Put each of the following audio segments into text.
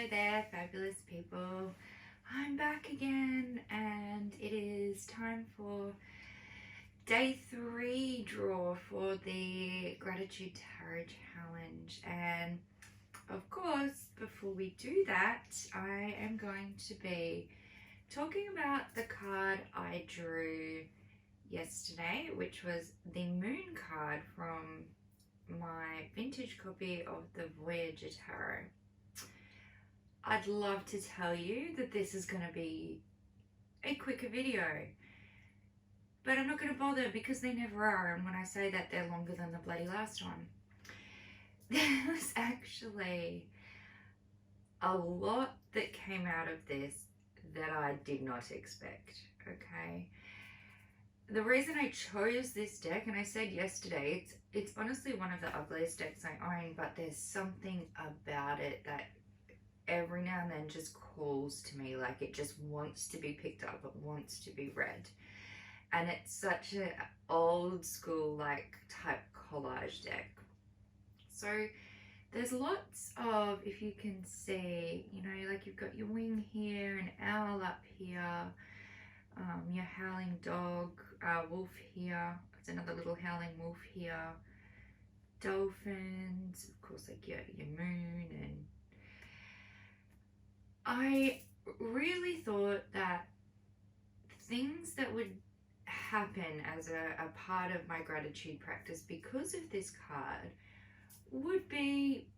Hello there, fabulous people. I'm back again, and it is time for day 3 draw for the Gratitude Tarot Challenge. And of course, before we do that, I am going to be talking about the card I drew yesterday, which was the Moon card from my vintage copy of the Voyager Tarot. I'd love to tell you that this is going to be a quicker video, but I'm not going to bother because they never are, and when I say that, they're longer than the bloody last one. There was actually a lot that came out of this that I did not expect, okay? The reason I chose this deck, and I said yesterday, it's honestly one of the ugliest decks I own, but there's something about it that every now and then just calls to me, like it just wants to be picked up, it wants to be read. And it's such an old school like type collage deck. So there's lots of, if you can see, you know, like you've got your wing here, an owl up here, your howling dog, wolf here, there's another little howling wolf here, dolphins, of course, like your moon. And I really thought that things that would happen as a part of my gratitude practice because of this card would be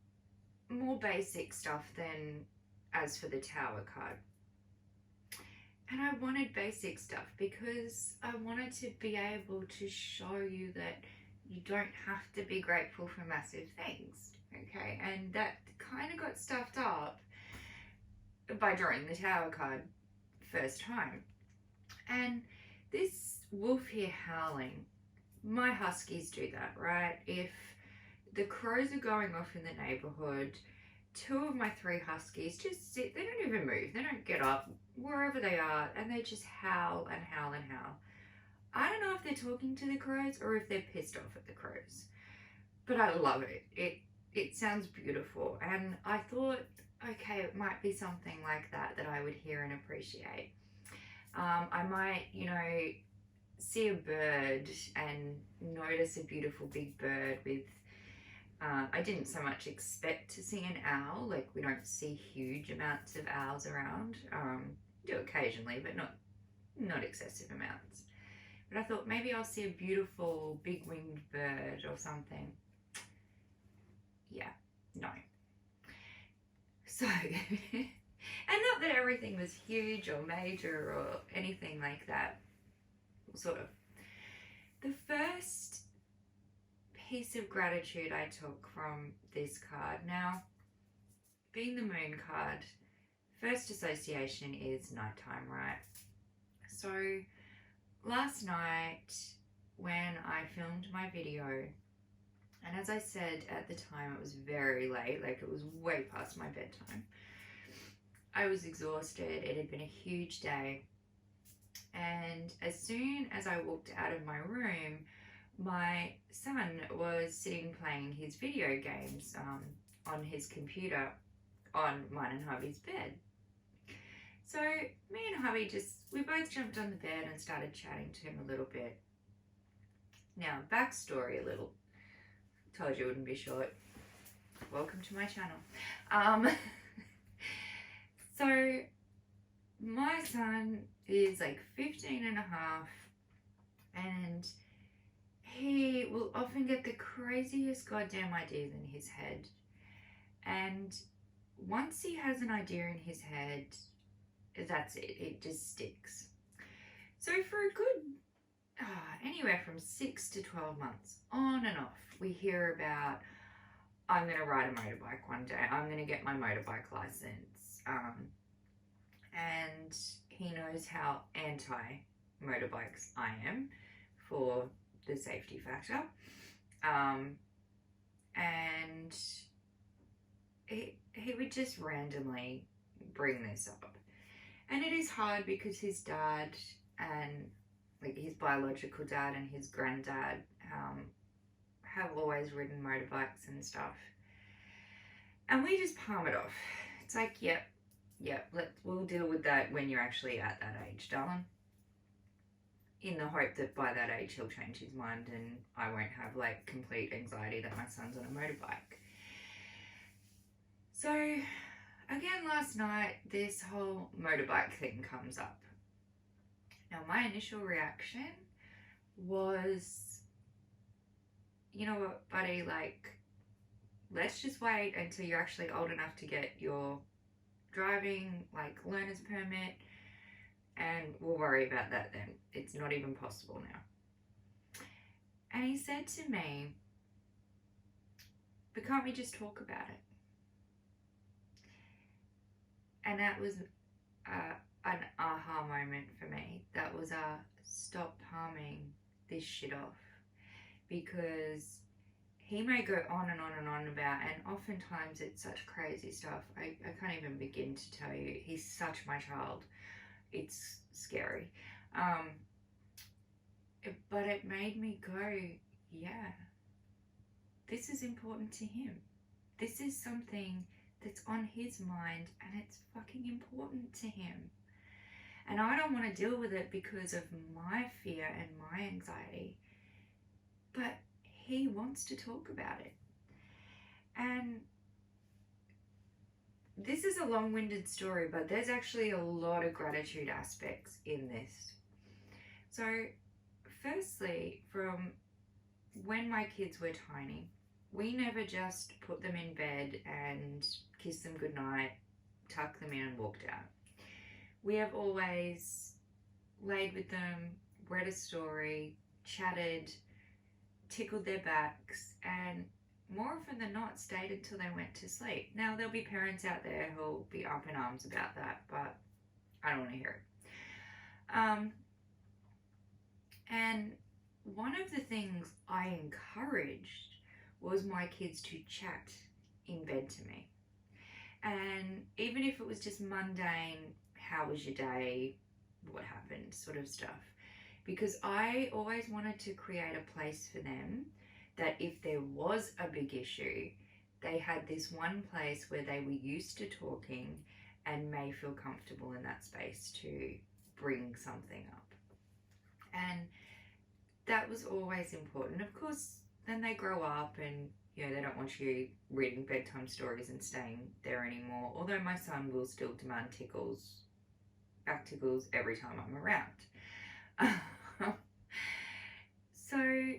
more basic stuff than as for the Tower card. And I wanted basic stuff because I wanted to be able to show you that you don't have to be grateful for massive things, okay? And that kind of got stuffed up by drawing the Tower card first time. And this wolf here howling, my huskies do that, right? If the crows are going off in the neighborhood, 2 of my 3 huskies just sit, they don't even move, they don't get up wherever they are, and they just howl and howl and howl. I don't know if they're talking to the crows or if they're pissed off at the crows, but I love it. It sounds beautiful, and I thought, okay, it might be something like that I would hear and appreciate. I might, you know, see a bird and notice a beautiful big bird with, I didn't so much expect to see an owl, like we don't see huge amounts of owls around, do occasionally, but not excessive amounts. But I thought maybe I'll see a beautiful big winged bird or something. Yeah, no. So, and not that everything was huge or major or anything like that, sort of. The first piece of gratitude I took from this card, now, being the Moon card, first association is nighttime, right? So, last night when I filmed my video, and as I said at the time, it was very late, like it was way past my bedtime. I was exhausted, it had been a huge day, and as soon as I walked out of my room, my son was sitting playing his video games on his computer on mine and hubby's bed. So me and hubby we both jumped on the bed and started chatting to him a little bit. Now, backstory a little. Told you it wouldn't be short. Welcome to my channel. So my son is like 15 and a half, and he will often get the craziest goddamn ideas in his head. And once he has an idea in his head, that's it. It just sticks. So for a good, anywhere from 6 to 12 months, on and off, we hear about, I'm going to ride a motorbike one day. I'm going to get my motorbike license. And he knows how anti-motorbikes I am for the safety factor. And he would just randomly bring this up. And it is hard because his dad and like his biological dad and his granddad have always ridden motorbikes and stuff. And we just palm it off. It's like, yep, we'll deal with that when you're actually at that age, darling. In the hope that by that age he'll change his mind and I won't have like complete anxiety that my son's on a motorbike. So again, last night, this whole motorbike thing comes up. Now, my initial reaction was, you know what, buddy, like, let's just wait until you're actually old enough to get your driving, like, learner's permit, and we'll worry about that then. It's not even possible now. And he said to me, but can't we just talk about it? And that was an aha moment for me. That was a stop palming this shit off. Because he may go on and on and on about, and oftentimes it's such crazy stuff. I can't even begin to tell you. He's such my child. It's scary. But it made me go, yeah, this is important to him. This is something that's on his mind and it's fucking important to him. And I don't want to deal with it because of my fear and my anxiety. But he wants to talk about it. And this is a long-winded story, but there's actually a lot of gratitude aspects in this. So, firstly, from when my kids were tiny, we never just put them in bed and kissed them goodnight, tucked them in and walked out. We have always laid with them, read a story, chatted, tickled their backs, and more often than not stayed until they went to sleep. Now, there'll be parents out there who'll be up in arms about that, but I don't want to hear it. And one of the things I encouraged was my kids to chat in bed to me. And even if it was just mundane, how was your day, what happened, sort of stuff. Because I always wanted to create a place for them that if there was a big issue, they had this one place where they were used to talking and may feel comfortable in that space to bring something up. And that was always important. Of course, then they grow up and, you know, they don't want you reading bedtime stories and staying there anymore. Although my son will still demand back tickles every time I'm around. So,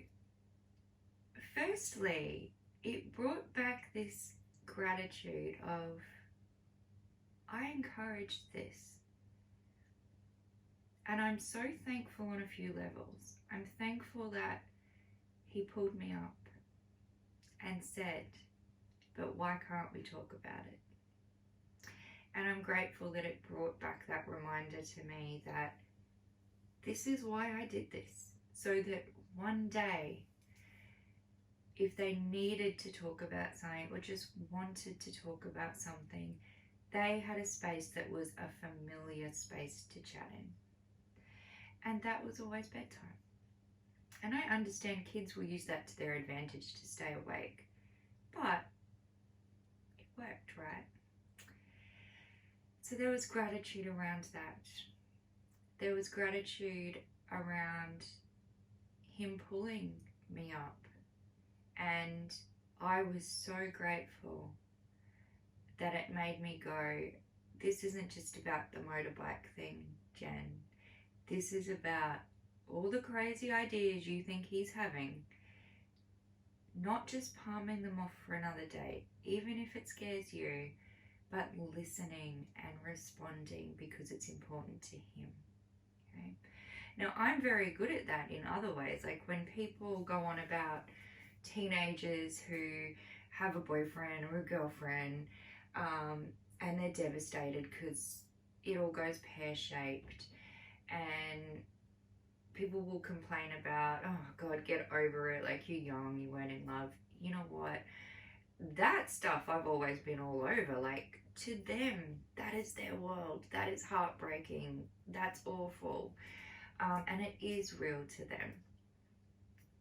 firstly, it brought back this gratitude of, I encouraged this. And I'm so thankful on a few levels. I'm thankful that he pulled me up and said, but why can't we talk about it? And I'm grateful that it brought back that reminder to me that this is why I did this. So that one day, if they needed to talk about something or just wanted to talk about something, they had a space that was a familiar space to chat in. And that was always bedtime. And I understand kids will use that to their advantage to stay awake. But it worked, right? So there was gratitude around that. There was gratitude around him pulling me up. And I was so grateful that it made me go, this isn't just about the motorbike thing, Jen. This is about all the crazy ideas you think he's having, not just palming them off for another date, even if it scares you, but listening and responding because it's important to him. Okay? Now, I'm very good at that in other ways. Like when people go on about teenagers who have a boyfriend or a girlfriend, and they're devastated because it all goes pear-shaped, and people will complain about, oh God, get over it, like you're young, you weren't in love. You know what? That stuff I've always been all over. Like, to them, that is their world. That is heartbreaking. That's awful. And it is real to them.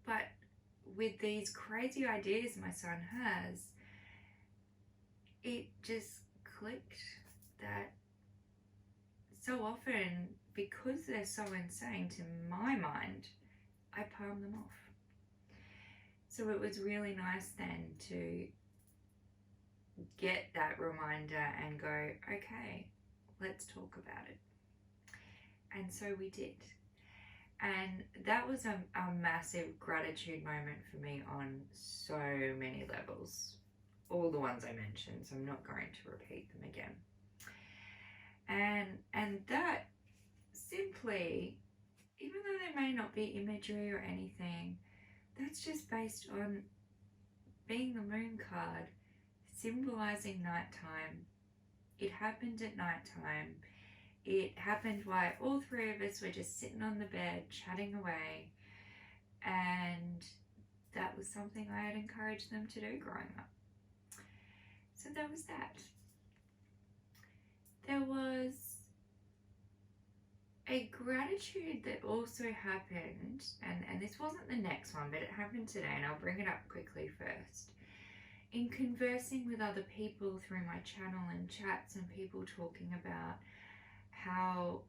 But with these crazy ideas my son has, it just clicked that so often, because they're so insane to my mind, I palm them off. So it was really nice then to get that reminder and go, okay, let's talk about it. And so we did. And that was a massive gratitude moment for me on so many levels. All the ones I mentioned, so I'm not going to repeat them again. And that simply, even though there may not be imagery or anything, that's just based on being the moon card, symbolizing nighttime. It happened at nighttime. It happened while all three of us were just sitting on the bed chatting away, and that was something I had encouraged them to do growing up. So that was that. There was a gratitude that also happened, and this wasn't the next one, but it happened today, and I'll bring it up quickly first. In conversing with other people through my channel and chats, and people talking about how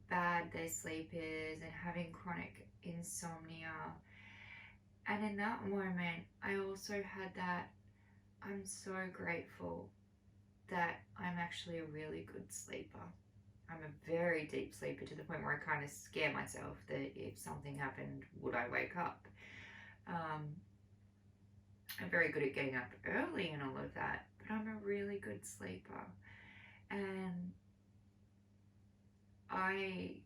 bad their sleep is and having chronic insomnia, and in that moment I also had that, I'm so grateful that I'm actually a really good sleeper. I'm a very deep sleeper, to the point where I kind of scare myself that if something happened, would I wake up? I'm very good at getting up early and all of that, but I'm a really good sleeper. And I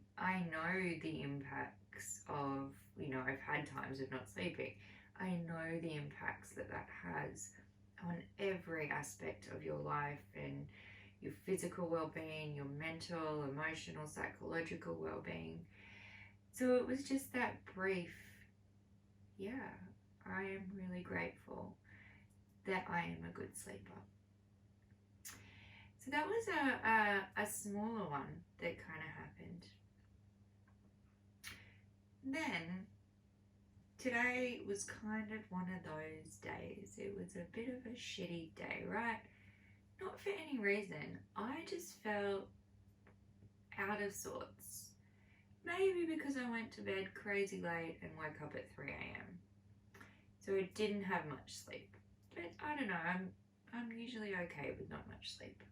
know the impacts of, I've had times of not sleeping. I know the impacts that has on every aspect of your life, and your physical well-being, your mental, emotional, psychological well-being. So it was just that brief, I am really grateful that I am a good sleeper. So that was a smaller one that kind of happened. Then today was kind of one of those days. It was a bit of a shitty day, right? Not for any reason. I just felt out of sorts. Maybe because I went to bed crazy late and woke up at 3 a.m. So I didn't have much sleep. But I don't know, I'm usually okay with not much sleep.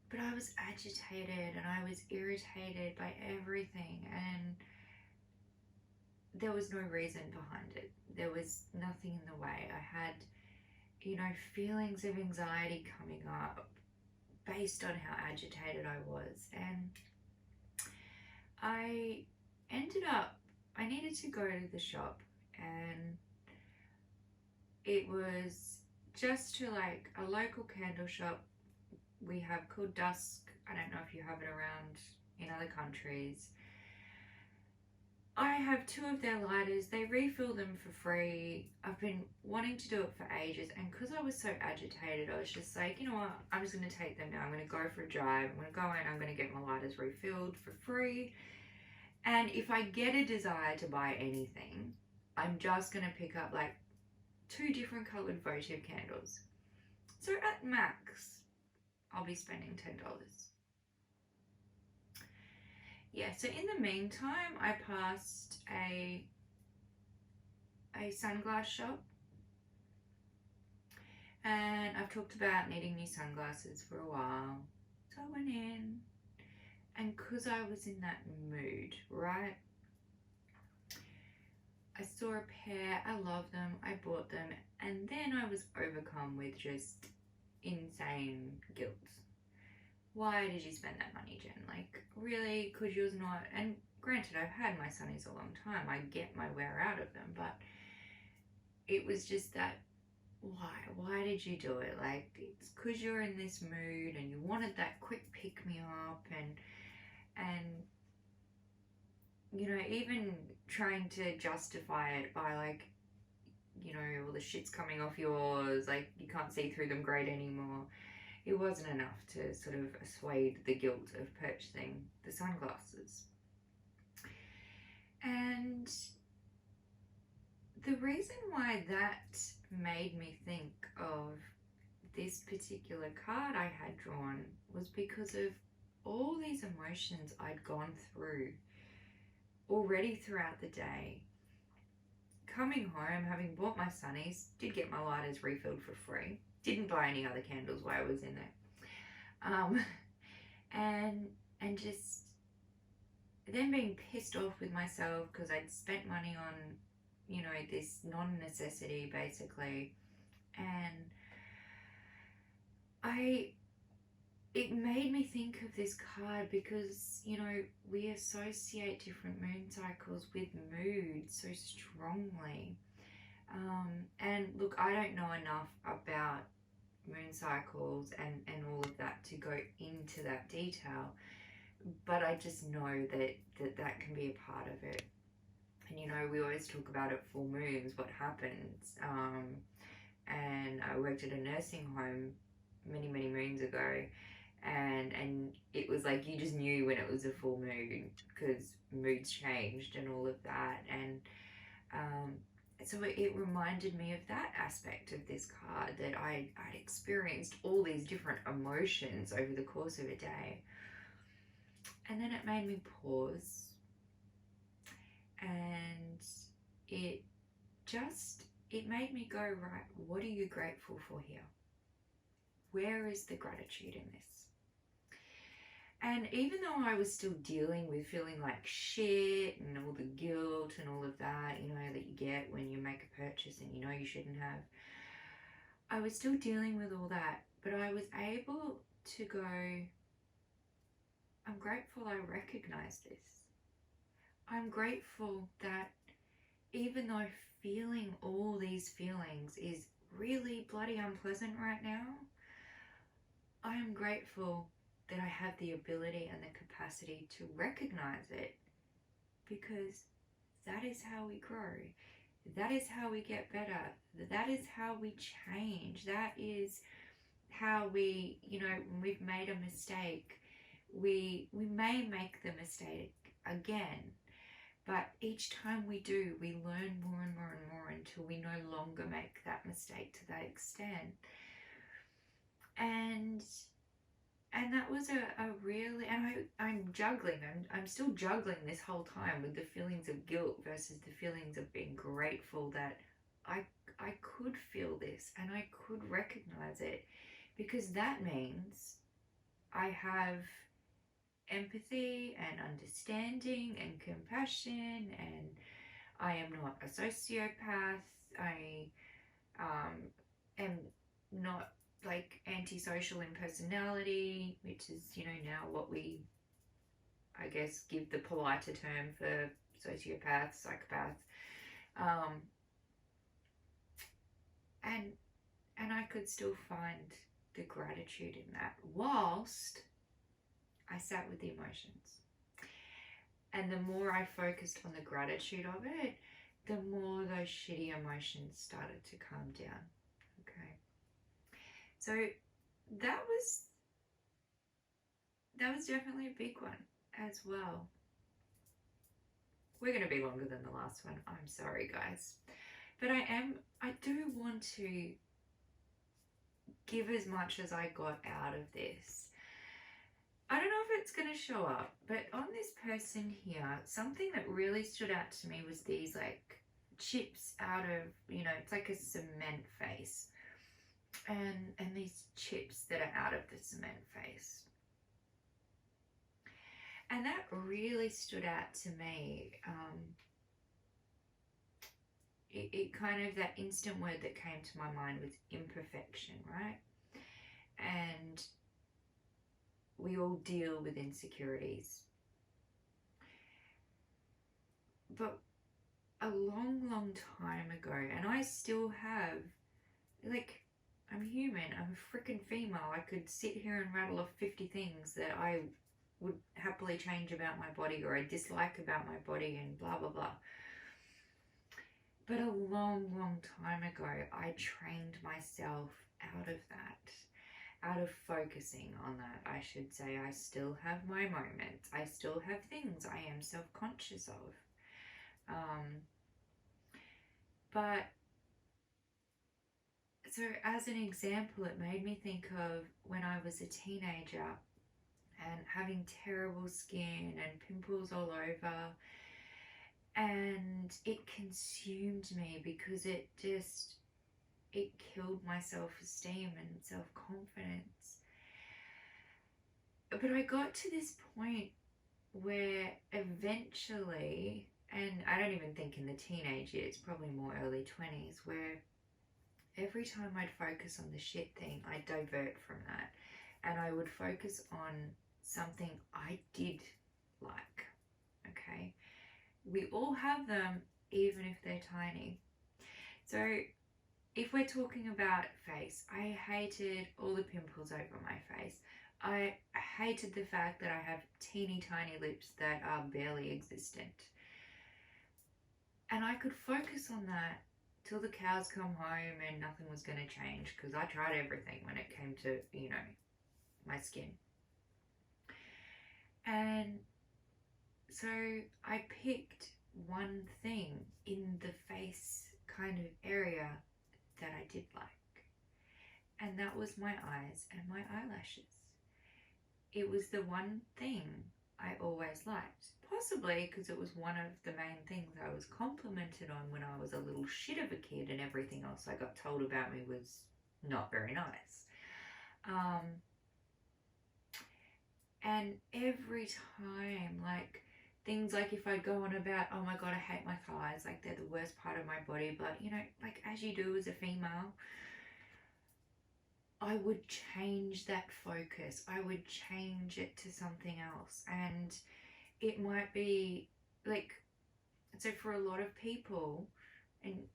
But I was agitated and I was irritated by everything, and there was no reason behind it. There was nothing in the way. I had, feelings of anxiety coming up based on how agitated I was. And I needed to go to the shop, and it was just to like a local candle shop we have called Dusk. I don't know if you have it around in other countries. I have 2 of their lighters. They refill them for free. I've been wanting to do it for ages, and because I was so agitated, I was just like, you know what, I'm just going to take them now. I'm going to go for a drive. I'm going to go in, I'm going to get my lighters refilled for free. And if I get a desire to buy anything, I'm just going to pick up like 2 different coloured votive candles. So at max, I'll be spending $10. Yeah, so in the meantime, I passed a sunglass shop, and I've talked about needing new sunglasses for a while. So I went in, and because I was in that mood, right, I saw a pair, I love them, I bought them, and then I was overcome with just insane guilt. Why did you spend that money, Jen? Like, really? Could yours not? And granted, I've had my sunnies a long time. I get my wear out of them, but it was just that, why? Why did you do it? Like, it's because you're in this mood and you wanted that quick pick-me-up, and even trying to justify it by like, all the shit's coming off yours, like you can't see through them great anymore. It wasn't enough to sort of assuage the guilt of purchasing the sunglasses. And the reason why that made me think of this this particular card I had drawn was because of all these emotions I'd gone through already throughout the day. Coming home, having bought my sunnies, did get my lighters refilled for free. Didn't buy any other candles while I was in there. And just then being pissed off with myself because I'd spent money on, you know, this non-necessity basically. And it made me think of this card because, you know, we associate different moon cycles with mood so strongly. And look, I don't know enough about moon cycles and all of that to go into that detail, but I just know that can be a part of it. And you know, we always talk about at full moons what happens. And I worked at a nursing home many moons ago, and it was like you just knew when it was a full moon because moods changed and all of that. And so it reminded me of that aspect of this card, that I'd experienced all these different emotions over the course of a day. And then it made me pause, and it made me go, right, what are you grateful for here? Where is the gratitude in this? And even though I was still dealing with feeling like shit and all the guilt and all of that, you know, that you get when you make a purchase and you know you shouldn't have, I was still dealing with all that, but I was able to go, I'm grateful I recognize this. I'm grateful that even though feeling all these feelings is really bloody unpleasant right now, I am grateful that I have the ability and the capacity to recognize it, because that is how we grow. That is how we get better. That is how we change. That is how we, you know, when we've made a mistake, we may make the mistake again, but each time we do, we learn more and more and more until we no longer make that mistake to that extent. And that was a really, and I'm juggling, I'm still juggling this whole time with the feelings of guilt versus the feelings of being grateful that I could feel this and I could recognize it, because that means I have empathy and understanding and compassion, and I am not a sociopath. I am not like antisocial in personality, which is, you know, now what we, I guess, give the politer term for sociopath, psychopath. And I could still find the gratitude in that whilst I sat with the emotions. And the more I focused on the gratitude of it, the more those shitty emotions started to calm down. Okay. So that was definitely a big one as well. We're going to be longer than the last one. I'm sorry, guys. But I do want to give as much as I got out of this. I don't know if it's going to show up, but on this person here, something that really stood out to me was these like chips out of, you know, it's like a cement face. And these chips that are out of the cement face. And that really stood out to me. It kind of, that instant word that came to my mind was imperfection, right? And we all deal with insecurities. But a long time ago, and I still have, like, I'm human, I'm a freaking female. I could sit here and rattle off 50 things that I would happily change about my body or I dislike about my body and blah, blah, blah. But a long time ago, I trained myself out of that, out of focusing on that, I should say. I still have my moments. I still have things I am self-conscious of. But So as an example, it made me think of when I was a teenager and having terrible skin and pimples all over, and it consumed me because it killed my self-esteem and self-confidence. But I got to this point where eventually, and I don't even think in the teenage years, probably more early 20s, where every time I'd focus on the shit thing, I'd divert from that and I would focus on something I did like. Okay, we all have them, even if they're tiny. So if we're talking about face, I hated all the pimples over my face. I hated the fact that I have teeny tiny lips that are barely existent. And I could focus on that till the cows come home and nothing was going to change, because I tried everything when it came to, my skin. And so I picked one thing in the face kind of area that I did like, and that was my eyes and my eyelashes. It was the one thing I always liked, possibly because it was one of the main things I was complimented on when I was a little shit of a kid, and everything else I got told about me was not very nice. And every time, like, things like if I go on about, oh my god, I hate my thighs, like they're the worst part of my body, but like as you do as a female, I would change that focus. I would change it to something else. And it might be like, so for a lot of people, and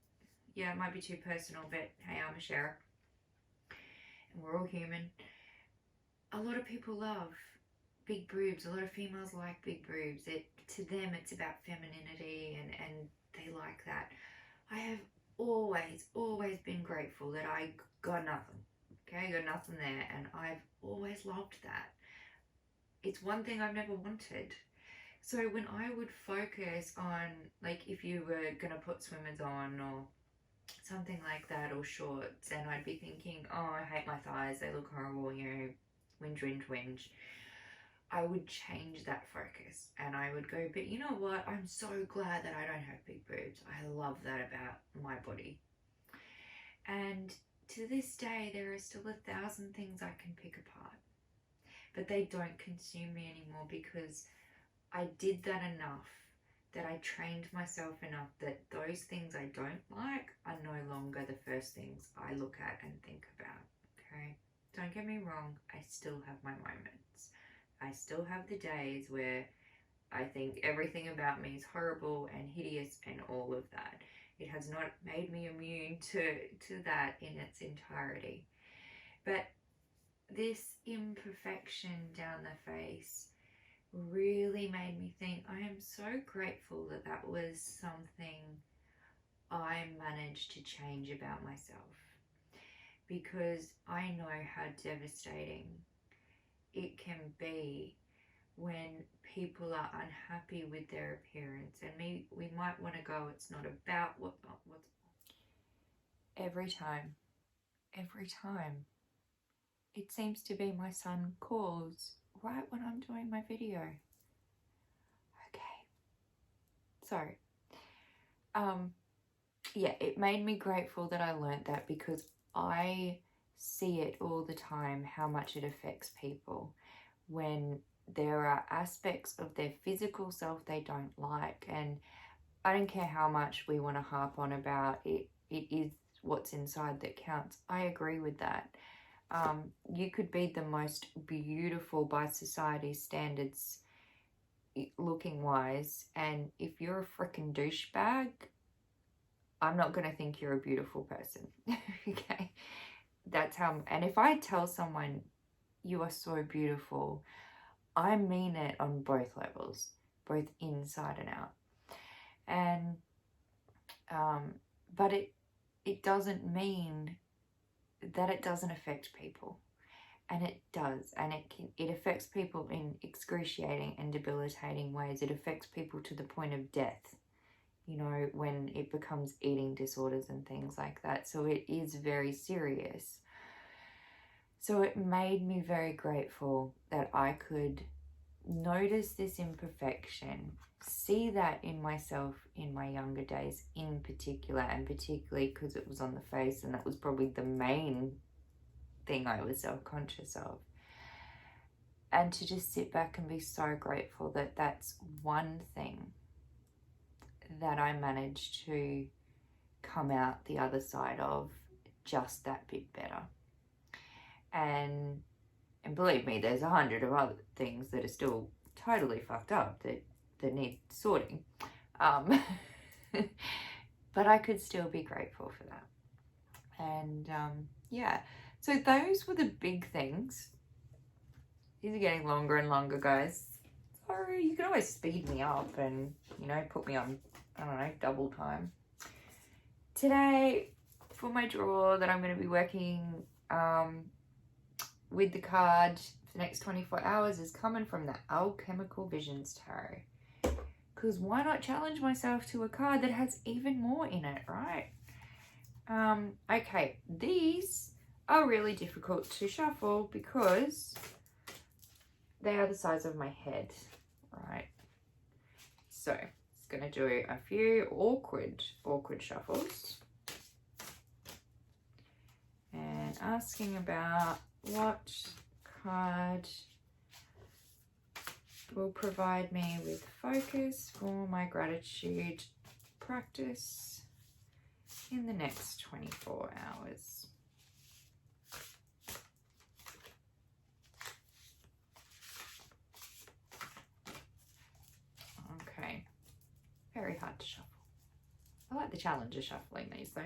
yeah, it might be too personal, but hey, I'm a sharer and we're all human. A lot of people love big boobs. A lot of females like big boobs. To them, it's about femininity, and they like that. I have always been grateful that I got nothing. Okay, I got nothing there, and I've always loved that. It's one thing I've never wanted. So when I would focus on, like, if you were gonna put swimmers on or something like that, or shorts, and I'd be thinking, oh, I hate my thighs, they look horrible, whinge, I would change that focus and I would go, but you know what, I'm so glad that I don't have big boobs. I love that about my body. And to this day, there are still 1,000 things I can pick apart, but they don't consume me anymore, because I did that enough, that I trained myself enough that those things I don't like are no longer the first things I look at and think about. Okay, don't get me wrong, I still have my moments. I still have the days where I think everything about me is horrible and hideous and all of that. It has not made me immune to that in its entirety. But this imperfection down the face really made me think, I am so grateful that that was something I managed to change about myself, because I know how devastating it can be when people are unhappy with their appearance. And we might want to go, it's not about what's every time it seems to be my son calls right when I'm doing my video. Okay, sorry. Yeah, it made me grateful that I learnt that, because I see it all the time, how much it affects people when there are aspects of their physical self they don't like. And I don't care how much we want to harp on about it, it is what's inside that counts. I agree with that. You could be the most beautiful by society's standards looking wise, and if you're a freaking douchebag, I'm not going to think you're a beautiful person. Okay, that's how. And if I tell someone you are so beautiful, I mean it on both levels, both inside and out. And but it doesn't mean that it doesn't affect people, and it does, and it affects people in excruciating and debilitating ways. It affects people to the point of death. you know, when it becomes eating disorders and things like that. So it is very serious. So it made me very grateful that I could notice this imperfection, see that in myself in my younger days in particular, and particularly because it was on the face, and that was probably the main thing I was self-conscious of. And to just sit back and be so grateful that that's one thing that I managed to come out the other side of just that bit better. And believe me, there's 100 of other things that are still totally fucked up that need sorting. But I could still be grateful for that. And yeah, so those were the big things. These are getting longer and longer, guys. Sorry, you can always speed me up and, you know, put me on, I don't know, double time. Today, for my draw that I'm going to be working with the card for the next 24 hours is coming from the Alchemical Visions Tarot. Because why not challenge myself to a card that has even more in it, right? Okay, these are really difficult to shuffle because they are the size of my head, right? So, it's going to do a few awkward shuffles. And asking about what card will provide me with focus for my gratitude practice in the next 24 hours. Okay, very hard to shuffle. I like the challenge of shuffling these though.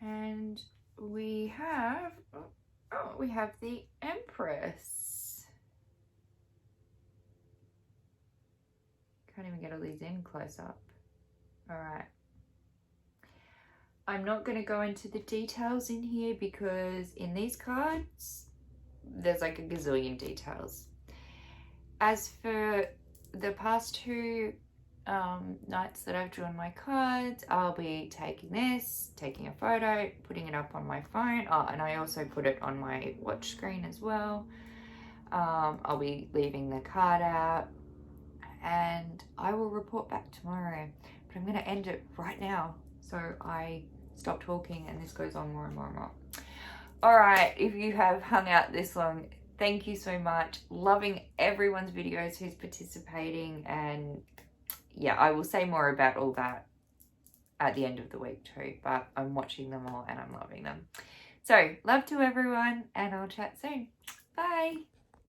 And we have, we have the Empress. Can't even get all these in close up. All right. I'm not going to go into the details in here because in these cards, there's like a gazillion details. As for the past two nights that I've drawn my cards, I'll be taking a photo, putting it up on my phone. Oh, and I also put it on my watch screen as well. I'll be leaving the card out and I will report back tomorrow. But I'm going to end it right now so I stop talking and this goes on more and more and more. All right, if you have hung out this long, thank you so much. Loving everyone's videos who's participating, and yeah, I will say more about all that at the end of the week too, but I'm watching them all and I'm loving them. So, love to everyone, and I'll chat soon. Bye.